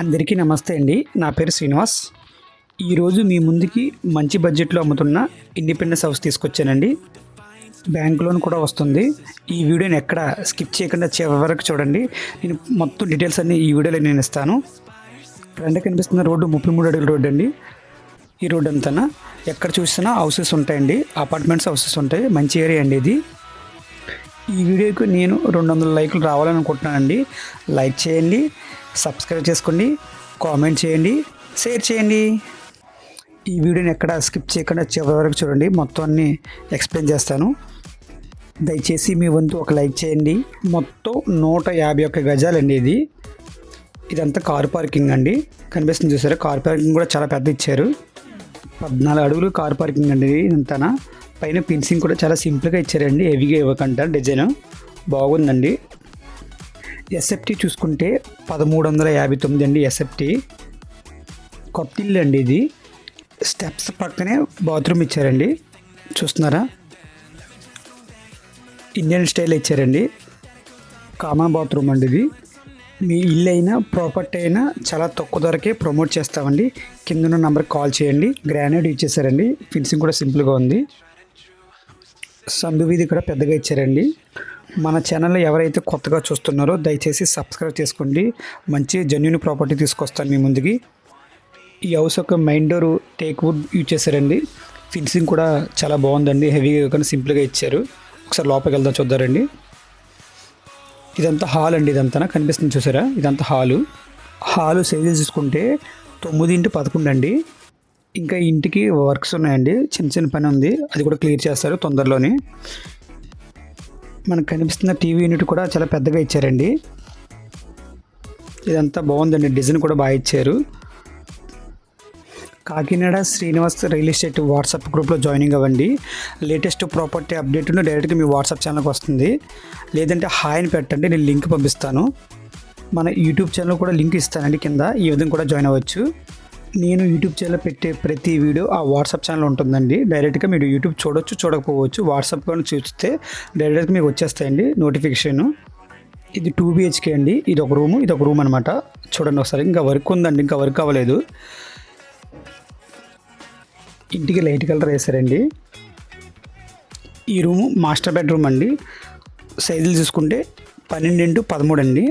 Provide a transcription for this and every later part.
అందరికీ నమస్తే అండి. నా పేరు శ్రీనివాస్. ఈరోజు మీ ముందుకి మంచి బడ్జెట్లో అమ్ముతున్న ఇండిపెండెన్స్ హౌస్ తీసుకొచ్చానండి. బ్యాంక్ లోన్ కూడా వస్తుంది. ఈ వీడియోని ఎక్కడ స్కిప్ చేయకుండా చివరి వరకు చూడండి. నేను మొత్తం డీటెయిల్స్ అన్నీ ఈ వీడియోలో నేను ఇస్తాను. ఫ్రంట్ కనిపిస్తున్న రోడ్డు 33 అడుగుల రోడ్డు అండి. ఈ రోడ్డు అంతా ఎక్కడ చూసినా హౌసెస్ ఉంటాయండి, అపార్ట్మెంట్స్ హౌసెస్ ఉంటాయి. మంచి ఏరియా అండి ఇది. ఈ వీడియోకి నేను 200 లైకులు రావాలనుకుంటున్నానండి. లైక్ చేయండి, సబ్స్క్రైబ్ చేసుకోండి, కామెంట్ చేయండి, షేర్ చేయండి. ఈ వీడియోని ఎక్కడ స్కిప్ చేయకుండా చివరి వరకు చూడండి. మొత్తం అన్నీ ఎక్స్ప్లెయిన్ చేస్తాను. దయచేసి మీ వంతు ఒక లైక్ చేయండి. మొత్తం 151 గజాలండి ఇది. ఇదంతా కార్ పార్కింగ్ అండి. కనిపిస్తుంది చూసారా, కార్ పార్కింగ్ కూడా చాలా పెద్ద ఇచ్చారు. 14 అడుగులు కార్ పార్కింగ్ అండి ఇంతనా. పైన ఫినిషింగ్ కూడా చాలా సింపుల్గా ఇచ్చారండి, హెవీగా ఇవ్వకుండా. డిజైన్ బాగుందండి. ఎస్ఎఫ్టీ చూసుకుంటే 1359 అండి. ఎస్ఎఫ్టీ కొత్త ఇల్లు అండి ఇది. స్టెప్స్ పక్కనే బాత్రూమ్ ఇచ్చారండి, చూస్తున్నారా. ఇండియన్ స్టైల్ ఇచ్చారండి. కామన్ బాత్రూమ్ అండి ఇది. మీ ఇల్లు అయినా ప్రాపర్టీ అయినా చాలా తక్కువ ధరకే ప్రమోట్ చేస్తామండి. కింద నెంబర్కి కాల్ చేయండి. గ్రానైట్ ఇచ్చేసారండి. ఫినిషింగ్ కూడా సింపుల్గా ఉంది. సందు వీధి కూడా పెద్దగా ఇచ్చారండి. మన ఛానల్లో ఎవరైతే కొత్తగా చూస్తున్నారో దయచేసి సబ్స్క్రైబ్ చేసుకోండి. మంచి జెన్యూన్ ప్రాపర్టీ తీసుకొస్తాను మీ ముందుకి. ఈ హౌస్ ఒక main door teak wood use చేశారండి. ఫినిషింగ్ కూడా చాలా బాగుందండి, హెవీగా కానీ సింపుల్గా ఇచ్చారు. ఒకసారి లోపలికి వెళ్దాం చూద్దారండి. ఇదంతా హాల్ అండి. ఇదంతా కనిపిస్తుంది చూసారా, ఇదంతా హాలు సైజు చూసుకుంటే 9x11 అండి. ఇంకా ఇంటికి వర్క్స్ ఉన్నాయండి, చిన్న చిన్న పని ఉంది, అది కూడా క్లియర్ చేస్తారు తొందరలోనే. మనకు కనిపిస్తున్న టీవీ యూనిట్ కూడా చాలా పెద్దగా ఇచ్చారండి. ఇదంతా బాగుందండి, డిజైన్ కూడా బాగా ఇచ్చారు. Kakinada Srinivas real estate WhatsApp గ్రూప్లో జాయినింగ్ అవ్వండి. లేటెస్ట్ ప్రాపర్టీ అప్డేట్ను డైరెక్ట్గా మీ వాట్సాప్ ఛానల్కి వస్తుంది. లేదంటే హాయ్ అని పెట్టండి, నేను లింక్ పంపిస్తాను. మన యూట్యూబ్ ఛానల్ కూడా లింక్ ఇస్తానండి కింద, ఈ విధంగా కూడా జాయిన్ అవ్వచ్చు. నేను యూట్యూబ్ ఛానల్ పెట్టే ప్రతి వీడియో ఆ వాట్సాప్ ఛానల్ ఉంటుందండి. డైరెక్ట్గా మీరు యూట్యూబ్ చూడొచ్చు, చూడకపోవచ్చు. వాట్సాప్ కానీ చూస్తే డైరెక్ట్గా మీకు వచ్చేస్తాయండి నోటిఫికేషన్. ఇది 2 BHK అండి. ఇది ఒక రూమ్ అనమాట. చూడండి ఒకసారి. ఇంకా వర్క్ ఉందండి, ఇంకా వర్క్ అవ్వలేదు. ఇంటికి లైట్ కలర్ వేసారండి. ఈ రూము మాస్టర్ బెడ్రూమ్ అండి. సైజులు చూసుకుంటే 12x13 అండి.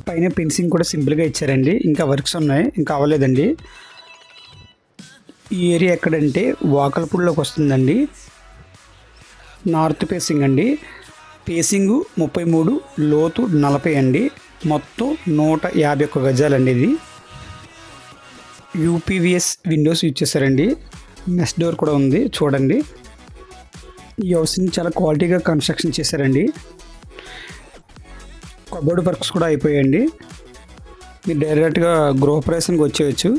పైన ఫినిషింగ్ కూడా సింపుల్గా ఇచ్చారండి. ఇంకా వర్క్స్ ఉన్నాయి, ఇంకా అవ్వలేదండి. ఈ ఏరియా ఎక్కడంటే వాకల్పూడిలోకి వస్తుందండి. నార్త్ ఫేసింగ్ అండి. ఫేసింగు 33, లోతు 40 అండి. మొత్తం 151 గజాలండి ఇది. యూపీవీఎస్ విండోస్ యూజ్ చేశారండి. మెస్ డోర్ కూడా ఉంది, చూడండి. ఈ హౌస్ని చాలా క్వాలిటీగా కన్స్ట్రక్షన్ చేశారండి. కబోర్డ్ వర్క్స్ కూడా అయిపోయాయండి. మీరు డైరెక్ట్గా గృహప్రవేశానికి వచ్చేయచ్చు.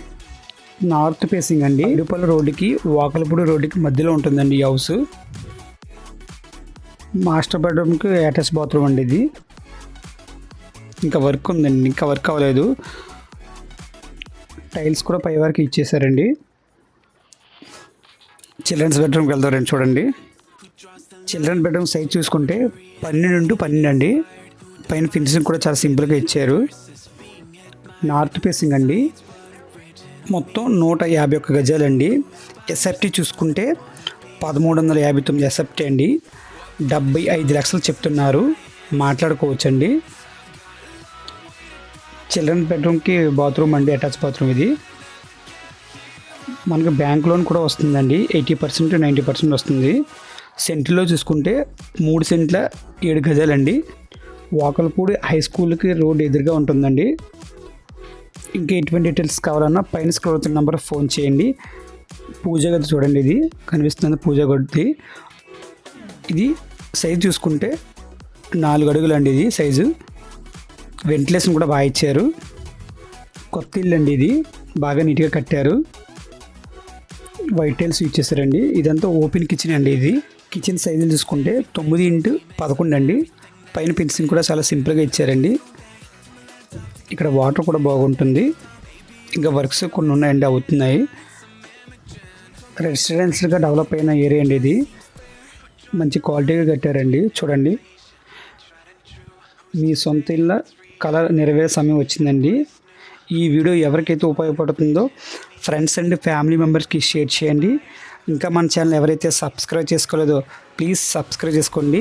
నార్త్ ఫేసింగ్ అండి. ఇడుపల్లి రోడ్డుకి వాకలపూడి రోడ్డుకి మధ్యలో ఉంటుందండి ఈ హౌస్. మాస్టర్ బెడ్రూమ్కి అటాచ్ బాత్రూమ్ అండి ఇది. ఇంకా వర్క్ ఉందండి, ఇంకా వర్క్ అవ్వలేదు. టైల్స్ కూడా పై వరకు ఇచ్చేసారండి. చిల్డ్రన్స్ బెడ్రూమ్కి వెళ్తారండి, చూడండి. చిల్డ్రన్ బెడ్రూమ్ సైజ్ చూసుకుంటే 12x12 అండి. పైన ఫినిషింగ్ కూడా చాలా సింపుల్గా ఇచ్చారు. నార్త్ ఫేసింగ్ అండి. మొత్తం 151 గజాలండి. ఎస్ఎఫ్టీ చూసుకుంటే 1359 ఎస్ఎఫ్టీ అండి. 75 లక్షలు చెప్తున్నారు, మాట్లాడుకోవచ్చండి. చిల్డ్రన్ బెడ్రూమ్కి బాత్రూమ్ అండి, అటాచ్ బాత్రూమ్ ఇది. మనకు బ్యాంక్ లోన్ కూడా వస్తుందండి. 80% 90% వస్తుంది. సెంట్లో చూసుకుంటే 3 సెంట్ల 7 గజాలండి. వాకల్పూడి హై స్కూల్కి రోడ్ ఎదురుగా ఉంటుందండి. ఇంకా ఎటువంటి డీటెయిల్స్ కావాలన్నా పైన స్క్రోల్ అవుతున్న నెంబర్ ఫోన్ చేయండి. పూజ గది చూడండి, ఇది కనిపిస్తుంది పూజ గది. ఇది సైజు చూసుకుంటే 4 అడుగులు అండి ఇది సైజు. వెంటిలేషన్ కూడా బాగా ఇచ్చారు. కొత్త ఇల్లు అండి ఇది, బాగా నీట్గా కట్టారు. వైట్ టైల్స్ యూజ్ చేశారండి. ఇదంతా ఓపెన్ కిచెన్ అండి ఇది. కిచెన్ సైజులు చూసుకుంటే 9x11 అండి. పైన ఫినిషింగ్ కూడా చాలా సింపుల్గా ఇచ్చారండి. ఇక్కడ వాటర్ కూడా బాగుంటుంది. ఇంకా వర్క్స్ కొన్ని ఉన్నాయండి, అవుతున్నాయి. రెసిడెన్షియల్గా డెవలప్ అయిన ఏరియా అండి ఇది. మంచి క్వాలిటీగా కట్టారండి, చూడండి. మీ సొంత ఇళ్ళ కళ నెరవేరే సమయం వచ్చిందండి. ఈ వీడియో ఎవరికైతే ఉపయోగపడుతుందో ఫ్రెండ్స్ అండ్ ఫ్యామిలీ మెంబర్స్కి షేర్ చేయండి. ఇంకా మన ఛానల్ ఎవరైతే సబ్స్క్రైబ్ చేసుకోలేదో ప్లీజ్ సబ్స్క్రైబ్ చేసుకోండి.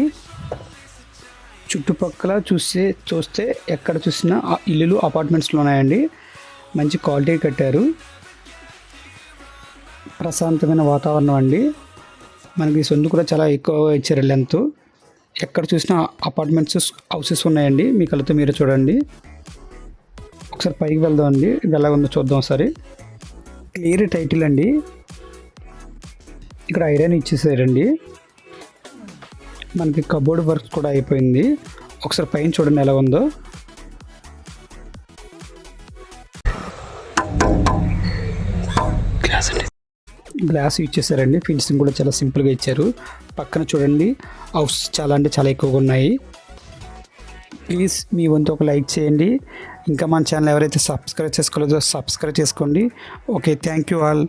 చుట్టుపక్కల చూస్తే ఎక్కడ చూసినా ఇల్లులు అపార్ట్మెంట్స్లో ఉన్నాయండి. మంచి క్వాలిటీ కట్టారు. ప్రశాంతమైన వాతావరణం అండి. మనకి సొంత కూడా చాలా ఎక్కువ ఇచ్చారు లెంత్. ఎక్కడ చూసినా అపార్ట్మెంట్స్ హౌసెస్ ఉన్నాయండి. మీ కళ్ళతో మీరు చూడండి. ఒకసారి పైకి వెళ్దామండి. ఇది ఎలా ఉందో చూద్దాం ఒకసారి. క్లియర్ టైటిల్ అండి. ఇక్కడ ఐరన్ ఇచ్చేసారండి. మనకి కబోర్డ్ వర్క్ కూడా అయిపోయింది. ఒకసారి పైన చూడండి ఎలా ఉందో. గ్లాస్ ఇచ్చేసారండి. ఫినిషింగ్ కూడా చాలా సింపుల్గా ఇచ్చారు. పక్కన చూడండి హౌస్ చాలా అంటే చాలా ఎక్కువగా ఉన్నాయి. ప్లీజ్ మీ వంతు ఒక లైక్ చేయండి. ఇంకా మన ఛానల్ ఎవరైతే సబ్స్క్రైబ్ చేసుకోలేదో సబ్స్క్రైబ్ చేసుకోండి. Okay, thank you all.